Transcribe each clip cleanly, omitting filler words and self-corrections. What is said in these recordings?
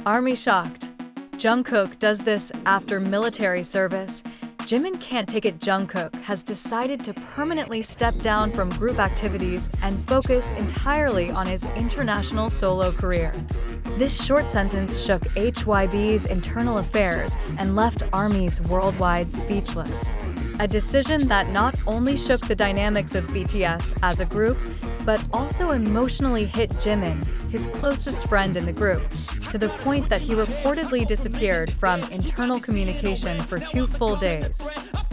Army shocked. Jungkook does this after military service. Jimin can't take it. Jungkook has decided to permanently step down from group activities and focus entirely on his international solo career. This short sentence shook HYB's internal affairs and left ARMYs worldwide speechless. A decision that not only shook the dynamics of BTS as a group, but also emotionally hit Jimin, his closest friend in the group, to the point that he reportedly disappeared from internal communication for 2 full days.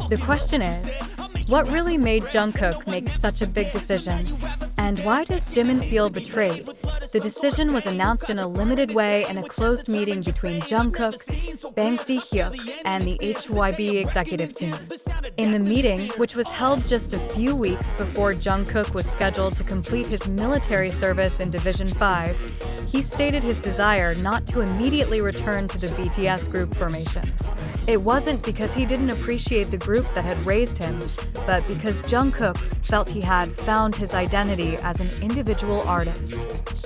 The question is, what really made Jungkook make such a big decision? And why does Jimin feel betrayed? The decision was announced in a limited way in a closed meeting between Jungkook, btsjk, and the HYB executive team. In the meeting, which was held just a few weeks before Jungkook was scheduled to complete his military service in Division 5, he stated his desire not to immediately return to the BTS group formation. It wasn't because he didn't appreciate the group that had raised him, but because Jungkook felt he had found his identity as an individual artist.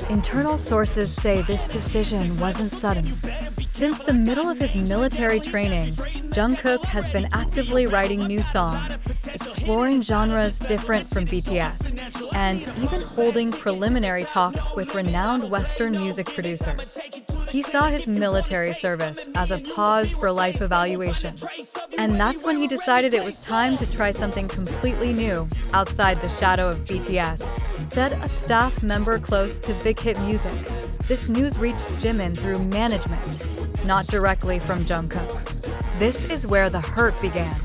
Internal sources say this decision wasn't sudden. Since the middle of his military training, Jungkook has been actively writing new songs, exploring genres different from BTS, and even holding preliminary talks with renowned Western music producers. He saw his military service as a pause for life evaluation. And that's when he decided it was time to try something completely new, outside the shadow of BTS, said a staff member close to Big Hit Music. This news reached Jimin through management, not directly from Jungkook. This is where the hurt began.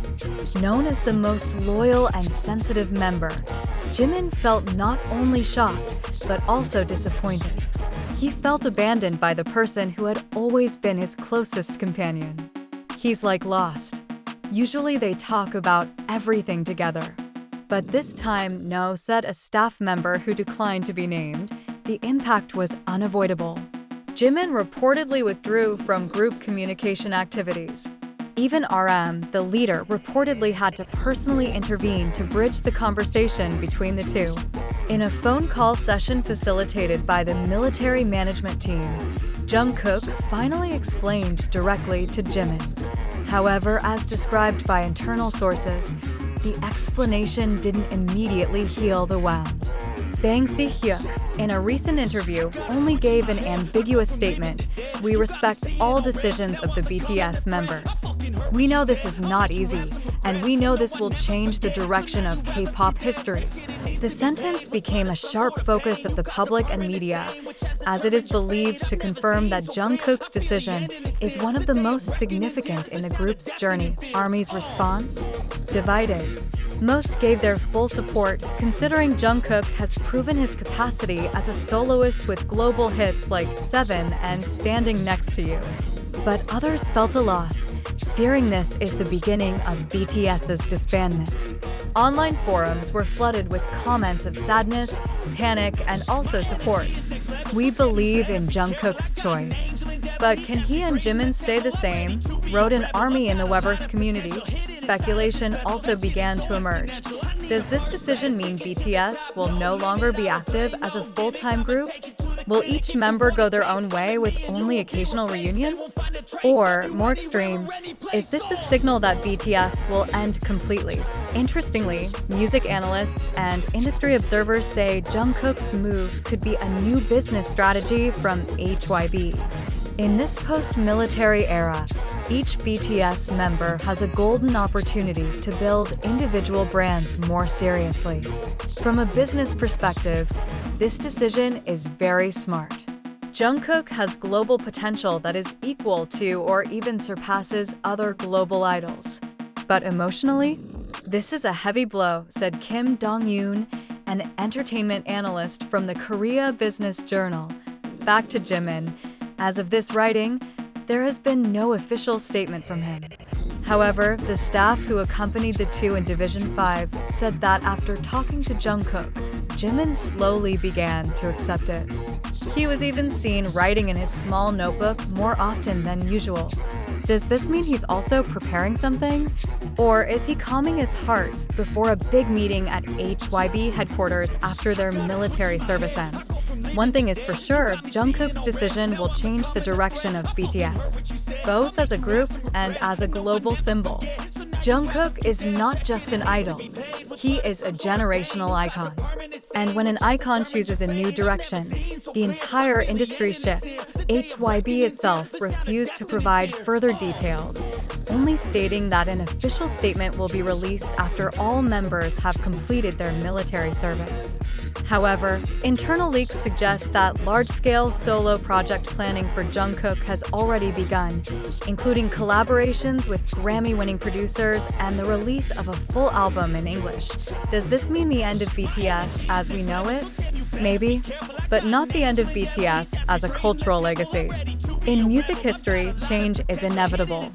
Known as the most loyal and sensitive member, Jimin felt not only shocked, but also disappointed. He felt abandoned by the person who had always been his closest companion. He's like lost. Usually they talk about everything together. But this time, no, said a staff member who declined to be named. The impact was unavoidable. Jimin reportedly withdrew from group communication activities. Even RM, the leader, reportedly had to personally intervene to bridge the conversation between the two. In a phone call session facilitated by the military management team, Jungkook finally explained directly to Jimin. However, as described by internal sources, the explanation didn't immediately heal the wound. btsjk, in a recent interview, only gave an ambiguous statement: "We respect all decisions of the BTS members. We know this is not easy, and we know this will change the direction of K-pop history." The sentence became a sharp focus of the public and media, as it is believed to confirm that Jungkook's decision is one of the most significant in the group's journey. ARMY's response? Divided. Most gave their full support, considering Jungkook has proven his capacity as a soloist with global hits like 7 and Standing Next to You. But others felt a loss, fearing this is the beginning of BTS's disbandment. Online forums were flooded with comments of sadness, panic, and also support. "We believe in Jungkook's choice. But can he and Jimin stay the same?" wrote an ARMY in the Weverse community. Speculation also began to emerge. Does this decision mean BTS will no longer be active as a full-time group? Will each member go their own way with only occasional reunions? Or, more extreme, is this a signal that BTS will end completely? Interestingly, music analysts and industry observers say Jungkook's move could be a new business strategy from HYB. In this post-military era, each BTS member has a golden opportunity to build individual brands more seriously. From a business perspective, this decision is very smart. Jungkook has global potential that is equal to or even surpasses other global idols. But emotionally, this is a heavy blow, said Kim Dong-yoon, an entertainment analyst from the Korea Business Journal. Back to Jimin. As of this writing, there has been no official statement from him. However, the staff who accompanied the two in Division 5 said that after talking to Jungkook, Jimin slowly began to accept it. He was even seen writing in his small notebook more often than usual. Does this mean he's also preparing something? Or is he calming his heart before a big meeting at HYB headquarters after their military service ends? One thing is for sure, Jungkook's decision will change the direction of BTS, both as a group and as a global symbol. Jungkook is not just an idol, he is a generational icon. And when an icon chooses a new direction, the entire industry shifts. HYB itself refused to provide further details, only stating that an official statement will be released after all members have completed their military service. However, internal leaks suggest that large-scale solo project planning for Jungkook has already begun, including collaborations with Grammy-winning producers and the release of a full album in English. Does this mean the end of BTS as we know it? Maybe, but not the end of BTS as a cultural legacy. In music history, change is inevitable.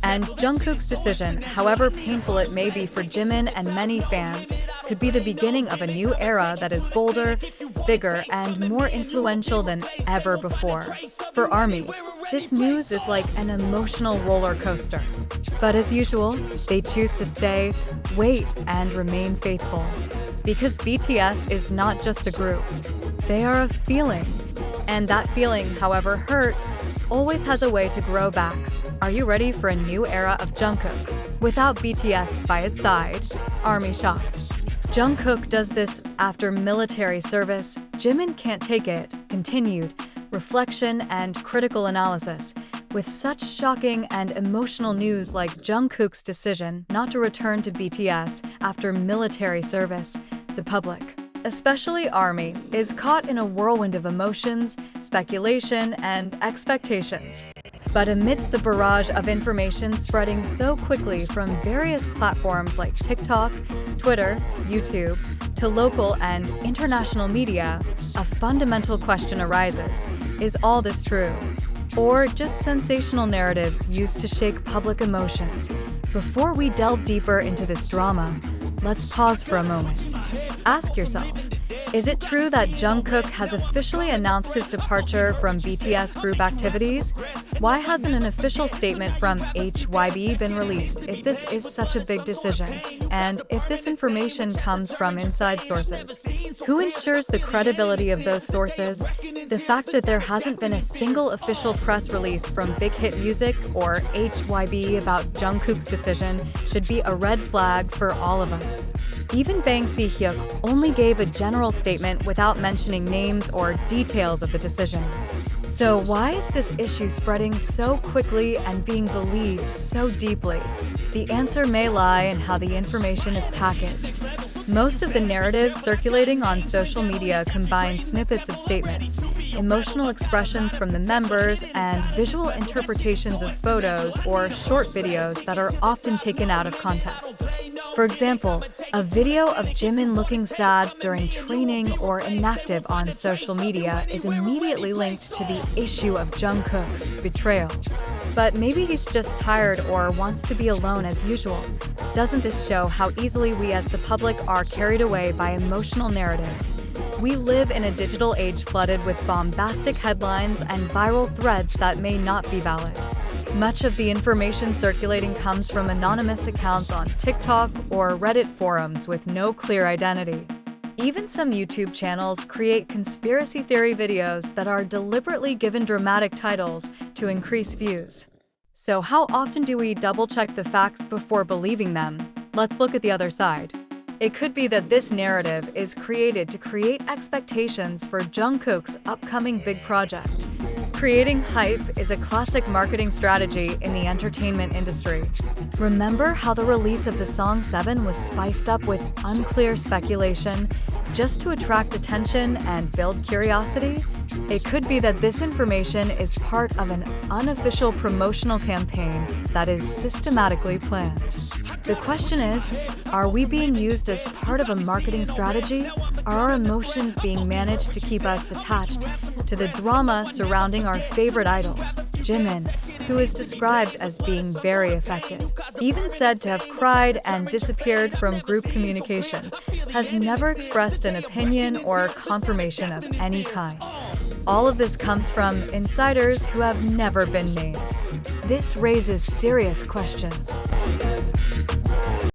And Jungkook's decision, however painful it may be for Jimin and many fans, could be the beginning of a new era that is bolder, bigger, and more influential than ever before. For ARMY, this news is like an emotional roller coaster. But as usual, they choose to stay, wait, and remain faithful. Because BTS is not just a group, they are a feeling. And that feeling, however hurt, always has a way to grow back. Are you ready for a new era of Jungkook? Without BTS by his side, ARMY shocked. Jungkook does this after military service. Jimin can't take it. Continued reflection and critical analysis. With such shocking and emotional news like Jungkook's decision not to return to BTS after military service, the public, especially ARMY, is caught in a whirlwind of emotions, speculation, and expectations. But amidst the barrage of information spreading so quickly from various platforms like TikTok, Twitter, YouTube, to local and international media, a fundamental question arises: is all this true? Or just sensational narratives used to shake public emotions? Before we delve deeper into this drama, let's pause for a moment. Ask yourself, is it true that Jungkook has officially announced his departure from BTS group activities? Why hasn't an official statement from HYB been released if this is such a big decision? And if this information comes from inside sources, who ensures the credibility of those sources? The fact that there hasn't been a single official press release from Big Hit Music or HYB about Jungkook's decision should be a red flag for all of us. Even Bang Si-hyuk only gave a general statement without mentioning names or details of the decision. So why is this issue spreading so quickly and being believed so deeply? The answer may lie in how the information is packaged. Most of the narratives circulating on social media combine snippets of statements, emotional expressions from the members, and visual interpretations of photos or short videos that are often taken out of context. For example, a video of Jimin looking sad during training or inactive on social media is immediately linked to the issue of Jungkook's betrayal. But maybe he's just tired or wants to be alone as usual. Doesn't this show how easily we as the public are carried away by emotional narratives? We live in a digital age flooded with bombastic headlines and viral threads that may not be valid. Much of the information circulating comes from anonymous accounts on TikTok or Reddit forums with no clear identity. Even some YouTube channels create conspiracy theory videos that are deliberately given dramatic titles to increase views. So how often do we double-check the facts before believing them? Let's look at the other side. It could be that this narrative is created to create expectations for Jungkook's upcoming big project. Creating hype is a classic marketing strategy in the entertainment industry. Remember how the release of the song 7 was spiced up with unclear speculation just to attract attention and build curiosity? It could be that this information is part of an unofficial promotional campaign that is systematically planned. The question is, are we being used as part of a marketing strategy? Are our emotions being managed to keep us attached to the drama surrounding our favorite idols? Jimin, who is described as being very affected, even said to have cried and disappeared from group communication, has never expressed an opinion or confirmation of any kind. All of this comes from insiders who have never been named. This raises serious questions.